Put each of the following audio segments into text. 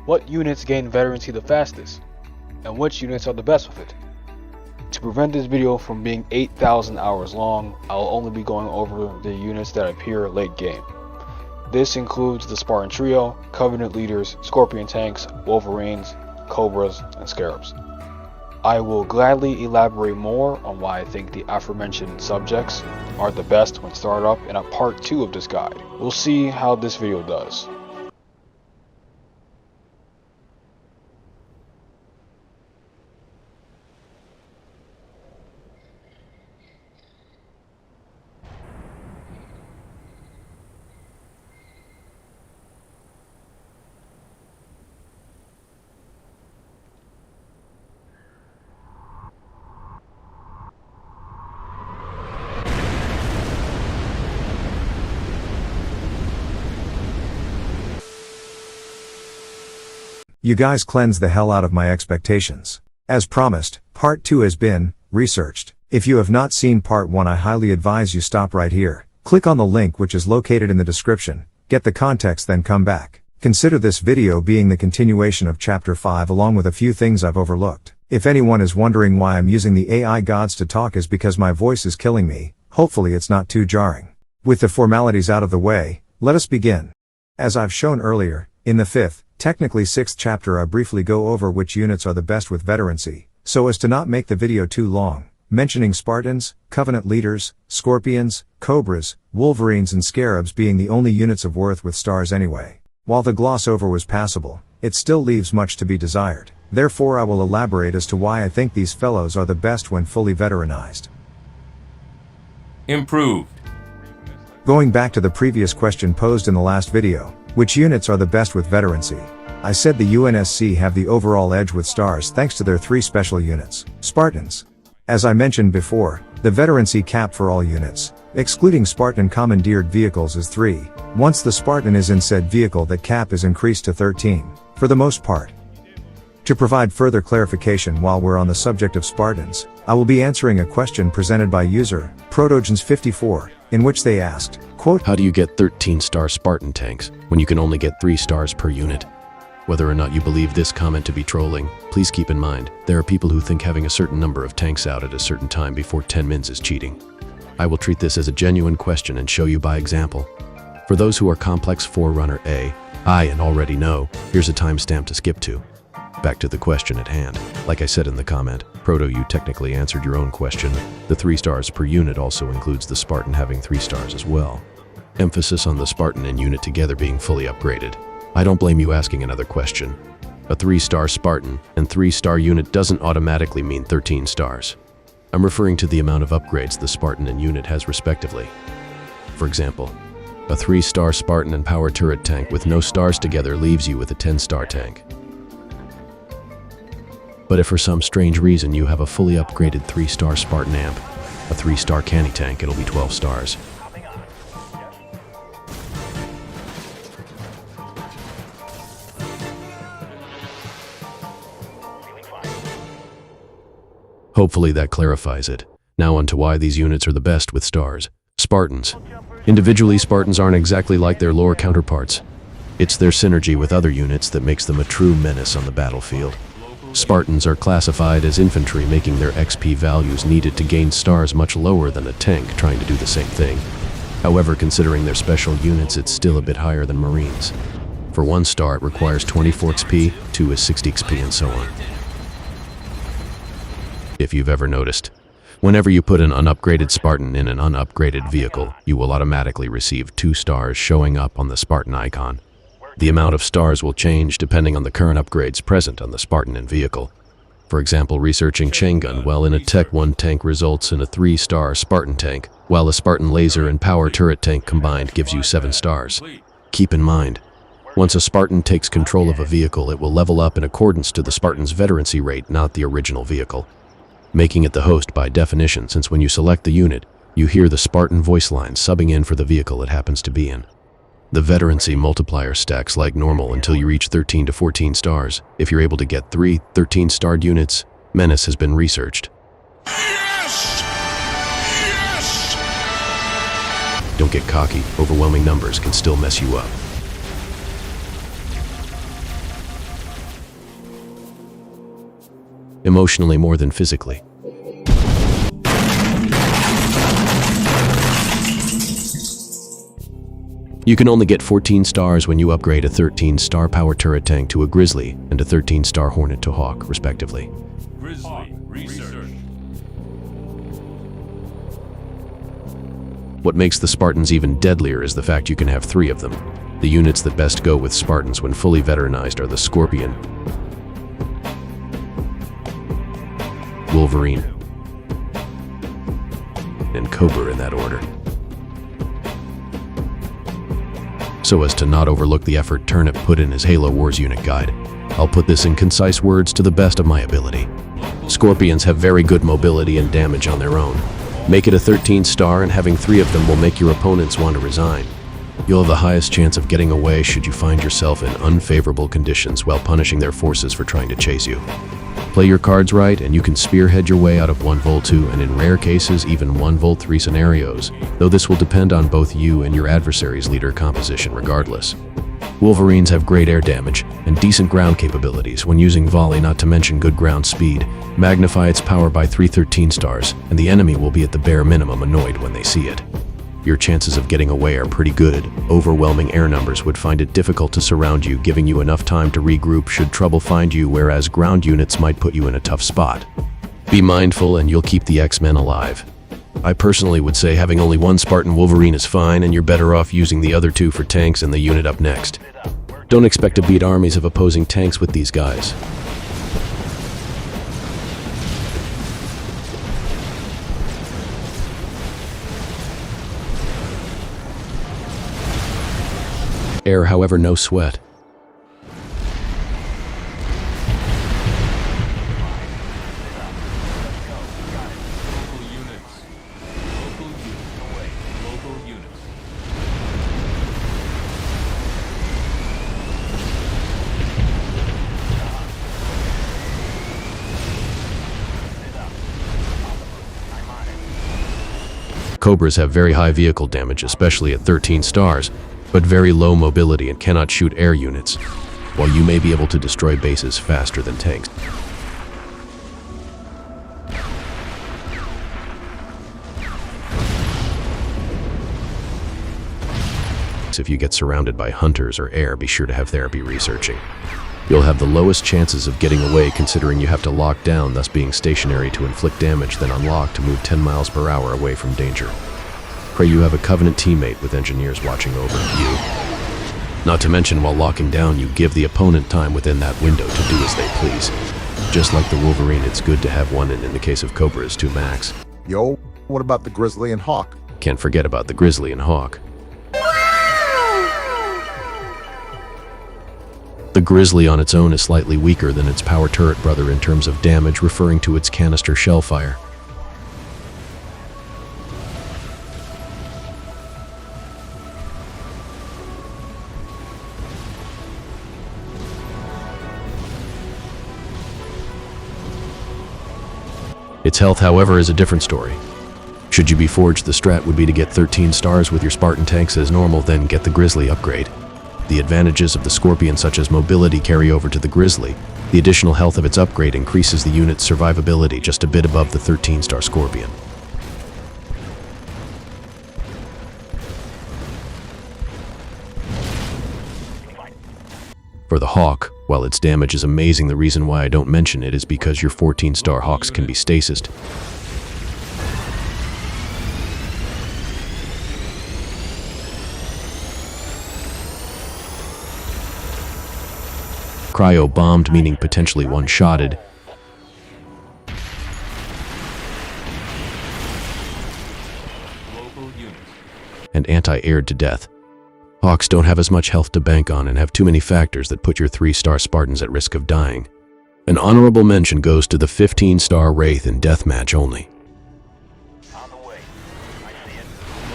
What units gain veterancy the fastest? And which units are the best with it? To prevent this video from being 8,000 hours long, I'll only be going over the units that appear late game. This includes the Spartan Trio, Covenant Leaders, Scorpion Tanks, Wolverines, Cobras, and Scarabs. I will gladly elaborate more on why I think the aforementioned subjects are the best when started up in a part 2 of this guide. We'll see how this video does. You guys cleansed the hell out of my expectations. As promised, part 2 has been researched. If you have not seen part 1, I highly advise you stop right here. Click on the link which is located in the description, get the context, then come back. Consider this video being the continuation of chapter 5 along with a few things I've overlooked. If anyone is wondering why I'm using the AI gods to talk, is because my voice is killing me. Hopefully it's not too jarring. With the formalities out of the way, let us begin. As I've shown earlier, in the 5th, technically 6th chapter, I briefly go over which units are the best with veterancy, so as to not make the video too long, mentioning Spartans, Covenant Leaders, Scorpions, Cobras, Wolverines and Scarabs being the only units of worth with stars anyway. While the gloss over was passable, it still leaves much to be desired. Therefore I will elaborate as to why I think these fellows are the best when fully veteranized. Improved. Going back to the previous question posed in the last video, which units are the best with veterancy? I said the UNSC have the overall edge with stars thanks to their 3 special units. Spartans. As I mentioned before, the veterancy cap for all units, excluding Spartan commandeered vehicles, is 3. Once the Spartan is in said vehicle, that cap is increased to 13, for the most part. To provide further clarification while we're on the subject of Spartans, I will be answering a question presented by user Protogens54, in which they asked, quote, "How do you get 13-star Spartan tanks when you can only get 3 stars per unit?" Whether or not you believe this comment to be trolling, please keep in mind, there are people who think having a certain number of tanks out at a certain time before 10 mins is cheating. I will treat this as a genuine question and show you by example. For those who are complex Forerunner AI and already know, here's a timestamp to skip to. Back to the question at hand. Like I said in the comment, Proto, you technically answered your own question. The 3 stars per unit also includes the Spartan having 3 stars as well. Emphasis on the Spartan and unit together being fully upgraded. I don't blame you asking another question. A 3-star Spartan and 3-star unit doesn't automatically mean 13 stars. I'm referring to the amount of upgrades the Spartan and unit has respectively. For example, a 3-star Spartan and power turret tank with no stars together leaves you with a 10-star tank. But if for some strange reason you have a fully upgraded 3-star Spartan amp, a 3-star canny tank, it'll be 12 stars. Hopefully that clarifies it. Now on to why these units are the best with stars. Spartans. Individually, Spartans aren't exactly like their lower counterparts. It's their synergy with other units that makes them a true menace on the battlefield. Spartans are classified as infantry, making their XP values needed to gain stars much lower than a tank trying to do the same thing. However, considering their special units, it's still a bit higher than Marines. For 1 star, it requires 24 XP, 2 is 60 XP, and so on. If you've ever noticed, whenever you put an unupgraded Spartan in an unupgraded vehicle, you will automatically receive 2 stars showing up on the Spartan icon. The amount of stars will change depending on the current upgrades present on the Spartan and vehicle. For example, researching chain gun while in a Tech 1 tank results in a 3-star Spartan tank, while a Spartan laser and power turret tank combined gives you 7 stars. Keep in mind, once a Spartan takes control of a vehicle, it will level up in accordance to the Spartan's veterancy rate, not the original vehicle, making it the host by definition, since when you select the unit, you hear the Spartan voice line subbing in for the vehicle it happens to be in. The veterancy multiplier stacks like normal until you reach 13 to 14 stars. If you're able to get 3 13-starred units, Menace has been researched. Yes! Yes! Don't get cocky, overwhelming numbers can still mess you up. emotionally more than physically. You can only get 14 stars when you upgrade a 13-star power turret tank to a Grizzly and a 13-star Hornet to Hawk, respectively. Grizzly research. What makes the Spartans even deadlier is the fact you can have 3 of them. The units that best go with Spartans when fully veteranized are the Scorpion, Wolverine, and Cobra in that order. So as to not overlook the effort Turnip put in his Halo Wars unit guide, I'll put this in concise words to the best of my ability. Scorpions have very good mobility and damage on their own. Make it a 13-star and having 3 of them will make your opponents want to resign. You'll have the highest chance of getting away should you find yourself in unfavorable conditions while punishing their forces for trying to chase you. Play your cards right and you can spearhead your way out of 1 Vol 2 and in rare cases even 1 Vol 3 scenarios, though this will depend on both you and your adversary's leader composition regardless. Wolverines have great air damage and decent ground capabilities when using volley, not to mention good ground speed. Magnify its power by 3 13 stars and the enemy will be at the bare minimum annoyed when they see it. Your chances of getting away are pretty good. Overwhelming air numbers would find it difficult to surround you, giving you enough time to regroup should trouble find you, whereas ground units might put you in a tough spot. Be mindful and you'll keep the X-Men alive. I personally would say having only 1 Spartan Wolverine is fine and you're better off using the other 2 for tanks and the unit up next. Don't expect to beat armies of opposing tanks with these guys. Air, however, no sweat. Cobras have very high vehicle damage, especially at 13 stars, but very low mobility and cannot shoot air units, while you may be able to destroy bases faster than tanks. If you get surrounded by hunters or air, be sure to have therapy researching. You'll have the lowest chances of getting away considering you have to lock down, thus being stationary to inflict damage, then unlock to move 10 miles per hour away from danger. Pray you have a Covenant teammate with engineers watching over you. Not to mention, while locking down, you give the opponent time within that window to do as they please. Just like the Wolverine, it's good to have 1 and in the case of Cobras, 2 max. Yo, what about the Grizzly and Hawk? Can't forget about the Grizzly and Hawk. The Grizzly on its own is slightly weaker than its power turret brother in terms of damage, referring to its canister shell fire. Its health, however, is a different story. Should you be forged, the strat would be to get 13 stars with your Spartan tanks as normal, then get the Grizzly upgrade. The advantages of the Scorpion, such as mobility, carry over to the Grizzly. The additional health of its upgrade increases the unit's survivability just a bit above the 13-star Scorpion. For the Hawk, while its damage is amazing, the reason why I don't mention it is because your 14-star Hawks can be stasised. Cryo-bombed, meaning potentially one-shotted. And anti-aired to death. Hawks don't have as much health to bank on and have too many factors that put your 3-star Spartans at risk of dying. An honorable mention goes to the 15-star Wraith in deathmatch only. On the way. I see it.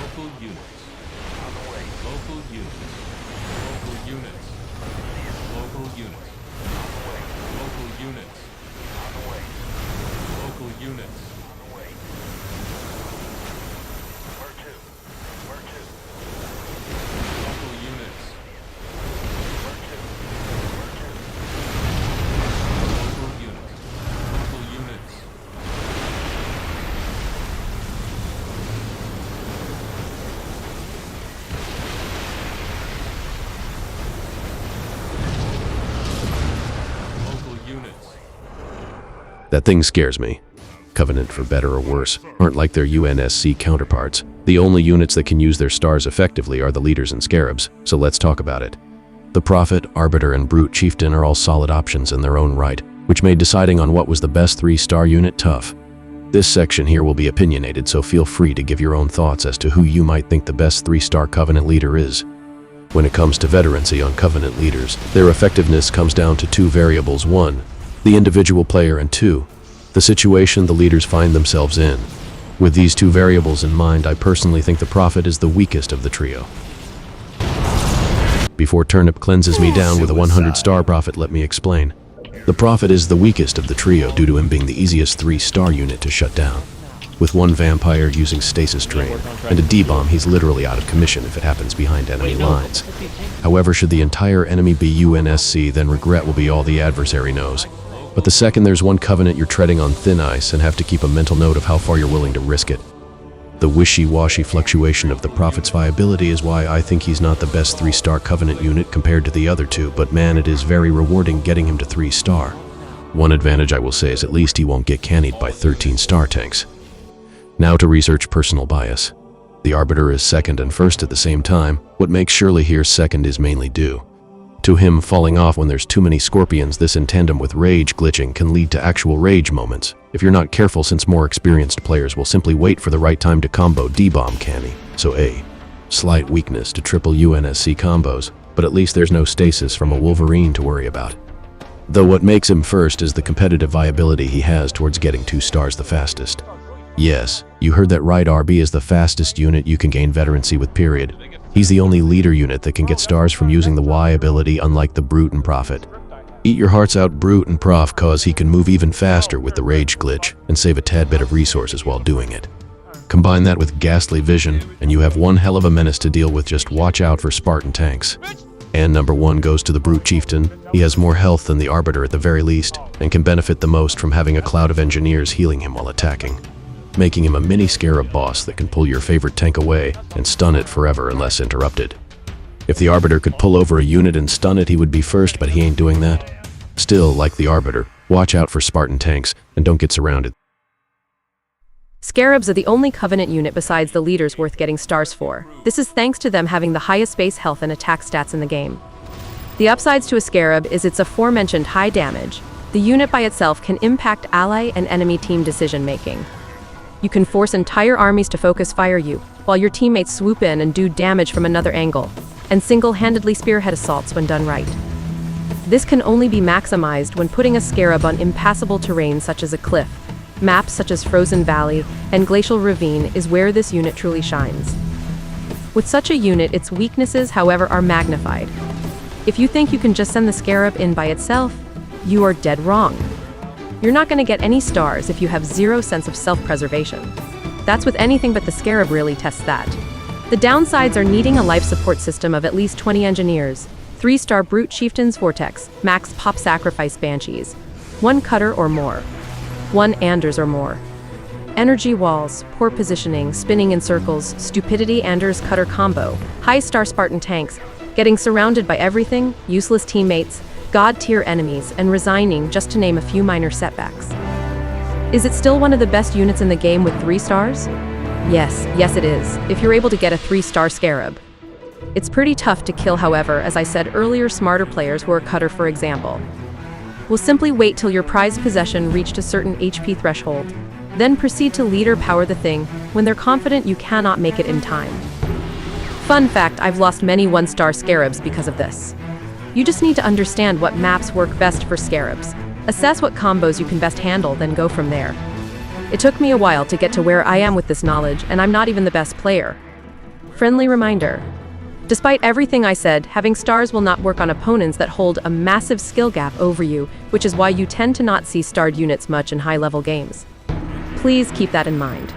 Local units. On the way. Local units. Local units. Local units. On the way. Local units. On the way. Local units. On the way. Where to? Where to? Local units. Where to? Where to? Local units. Local That thing scares me. Covenant, for better or worse, aren't like their UNSC counterparts. The only units that can use their stars effectively are the leaders and scarabs, so let's talk about it. The Prophet, Arbiter, and Brute Chieftain are all solid options in their own right, which made deciding on what was the best 3-star unit tough. This section here will be opinionated, so feel free to give your own thoughts as to who you might think the best 3-star Covenant leader is. When it comes to veterancy on Covenant leaders, their effectiveness comes down to 2 variables: 1, the individual player, and 2, the situation the leaders find themselves in. With these 2 variables in mind, I personally think the Prophet is the weakest of the trio. Before Turnip cleanses me down with a 100-star Prophet, let me explain. The Prophet is the weakest of the trio due to him being the easiest 3-star unit to shut down. With 1 vampire using stasis drain and a D-bomb, he's literally out of commission if it happens behind enemy lines. However, should the entire enemy be UNSC, then regret will be all the adversary knows. But the second there's one Covenant, you're treading on thin ice and have to keep a mental note of how far you're willing to risk it. The wishy-washy fluctuation of the Prophet's viability is why I think he's not the best 3-star Covenant unit compared to the other 2, but man, it is very rewarding getting him to 3-star. One advantage I will say is at least he won't get cannied by 13-star tanks. Now to research personal bias. The Arbiter is second and first at the same time. What makes Shirley here second is mainly due to him falling off when there's too many scorpions. This in tandem with rage glitching can lead to actual rage moments if you're not careful, since more experienced players will simply wait for the right time to combo D-bomb canny. So a slight weakness to triple UNSC combos, but at least there's no stasis from a Wolverine to worry about. Though what makes him first is the competitive viability he has towards getting 2 stars the fastest. Yes, you heard that right, RB is the fastest unit you can gain veterancy with, period. He's the only leader unit that can get stars from using the Y ability, unlike the Brute and Prophet. Eat your hearts out, Brute and Prof, cause he can move even faster with the rage glitch and save a tad bit of resources while doing it. Combine that with ghastly vision and you have one hell of a menace to deal with. Just watch out for Spartan tanks. And number 1 goes to the Brute Chieftain. He has more health than the Arbiter at the very least, and can benefit the most from having a cloud of engineers healing him while attacking, making him a mini scarab boss that can pull your favorite tank away and stun it forever unless interrupted. If the Arbiter could pull over a unit and stun it, he would be first, but he ain't doing that. Still, like the Arbiter, watch out for Spartan tanks and don't get surrounded. Scarabs are the only Covenant unit besides the leaders worth getting stars for. This is thanks to them having the highest base health and attack stats in the game. The upsides to a Scarab is its aforementioned high damage. The unit by itself can impact ally and enemy team decision making. You can force entire armies to focus fire you, while your teammates swoop in and do damage from another angle, and single-handedly spearhead assaults when done right. This can only be maximized when putting a Scarab on impassable terrain such as a cliff. Maps such as Frozen Valley and Glacial Ravine is where this unit truly shines. With such a unit, its weaknesses, however, are magnified. If you think you can just send the Scarab in by itself, you are dead wrong. You're not going to get any stars if you have zero sense of self-preservation. That's with anything, but the Scarab really tests that. The downsides are needing a life support system of at least 20 engineers, 3-star Brute Chieftain's Vortex, max pop sacrifice Banshees, 1 Cutter or more, 1 Anders or more. Energy walls, poor positioning, spinning in circles, stupidity Anders Cutter combo, high-star Spartan tanks, getting surrounded by everything, useless teammates, god-tier enemies, and resigning, just to name a few minor setbacks. Is it still one of the best units in the game with 3 stars? Yes it is, if you're able to get a 3-star Scarab. It's pretty tough to kill, however, as I said earlier. Smarter players who are Cutter, for example, will simply wait till your prized possession reached a certain HP threshold, then proceed to lead or power the thing when they're confident you cannot make it in time. Fun fact, I've lost many 1-star Scarabs because of this. You just need to understand what maps work best for Scarabs, assess what combos you can best handle, then go from there. It took me a while to get to where I am with this knowledge, and I'm not even the best player. Friendly reminder. Despite everything I said, having stars will not work on opponents that hold a massive skill gap over you, which is why you tend to not see starred units much in high-level games. Please keep that in mind.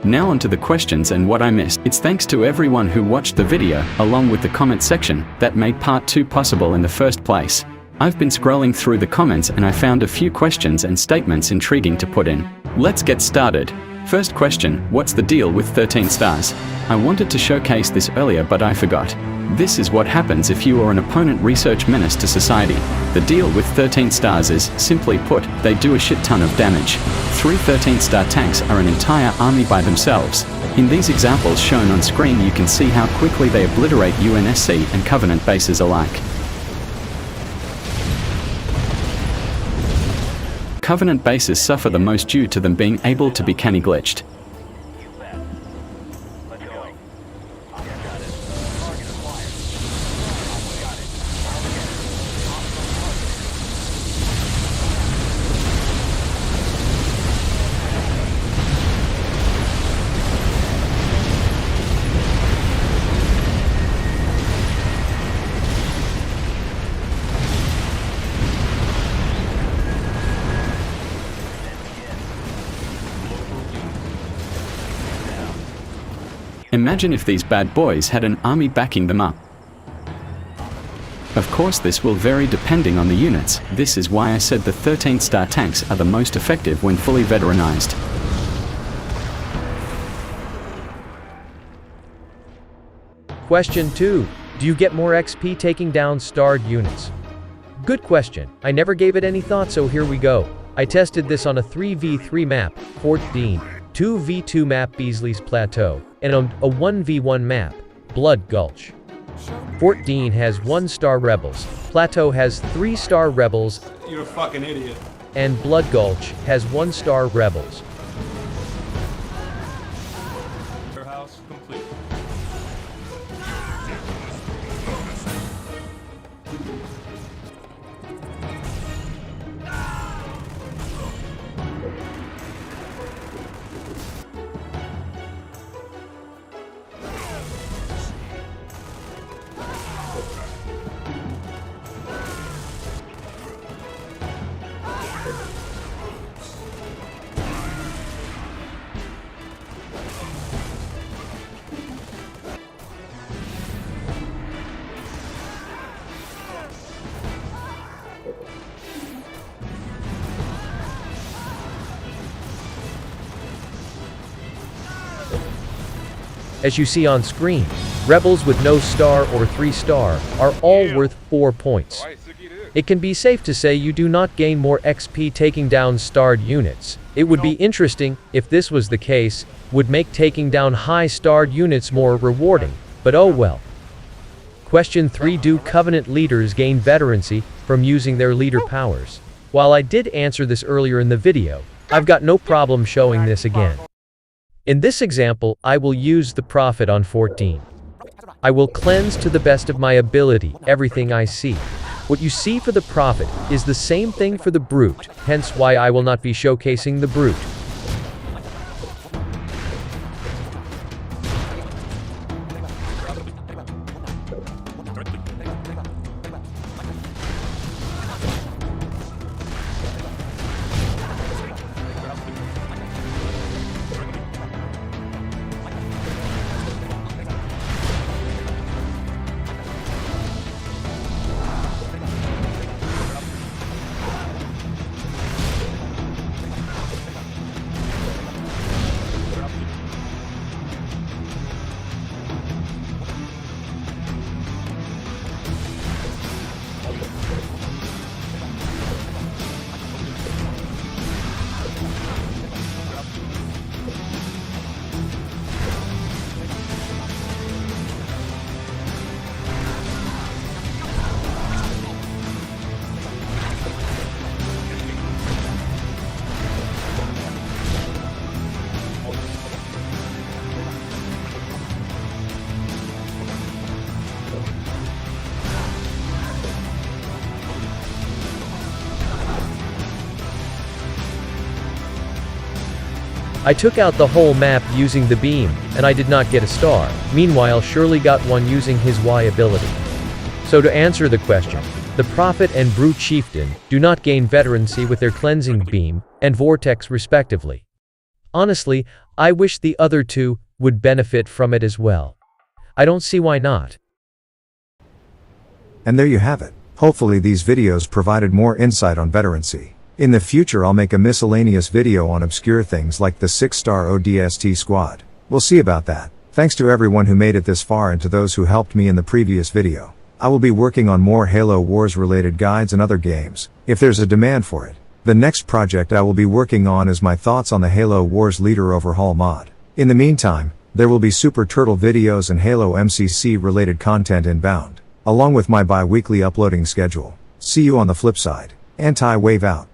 Now onto the questions and what I missed. It's thanks to everyone who watched the video, along with the comment section, that made part 2 possible in the first place. I've been scrolling through the comments and I found a few questions and statements intriguing to put in. Let's get started. First question, what's the deal with 13 stars? I wanted to showcase this earlier but I forgot. This is what happens if you are an opponent research menace to society. The deal with 13 stars is, simply put, they do a shit ton of damage. 3 13-star tanks are an entire army by themselves. In these examples shown on screen you can see how quickly they obliterate UNSC and Covenant bases alike. Covenant bases suffer the most due to them being able to be canny glitched. Imagine if these bad boys had an army backing them up. Of course this will vary depending on the units. This is why I said the 13-star tanks are the most effective when fully veteranized. Question 2. Do you get more XP taking down starred units? Good question. I never gave it any thought, so here we go. I tested this on a 3v3 map, Fort Dean, 2v2 map Beasley's Plateau, and on a 1v1 map, Blood Gulch. Fort Dean has 1-star rebels, Plateau has 3-star rebels, You're a fucking idiot. and Blood Gulch has 1-star rebels. House complete. As you see on screen, rebels with no star or 3-star are all worth 4 points. It can be safe to say you do not gain more XP taking down starred units. It would be interesting if this was the case, would make taking down high-starred units more rewarding, but oh well. Question 3. Do Covenant leaders gain veterancy from using their leader powers? While I did answer this earlier in the video, I've got no problem showing this again. In this example, I will use the Prophet on 14. I will cleanse to the best of my ability everything I see. What you see for the Prophet is the same thing for the Brute, hence why I will not be showcasing the Brute. I took out the whole map using the beam, and I did not get a star. Meanwhile, Shirley got one using his Y ability. So to answer the question, the Prophet and Brute Chieftain do not gain veterancy with their cleansing beam and vortex respectively. Honestly, I wish the other two would benefit from it as well. I don't see why not. And there you have it. Hopefully these videos provided more insight on veterancy. In the future I'll make a miscellaneous video on obscure things like the 6-star ODST squad. We'll see about that. Thanks to everyone who made it this far and to those who helped me in the previous video. I will be working on more Halo Wars related guides and other games, if there's a demand for it. The next project I will be working on is my thoughts on the Halo Wars Leader Overhaul mod. In the meantime, there will be Super Turtle videos and Halo MCC related content inbound, along with my bi-weekly uploading schedule. See you on the flip side. Anti-Wave out.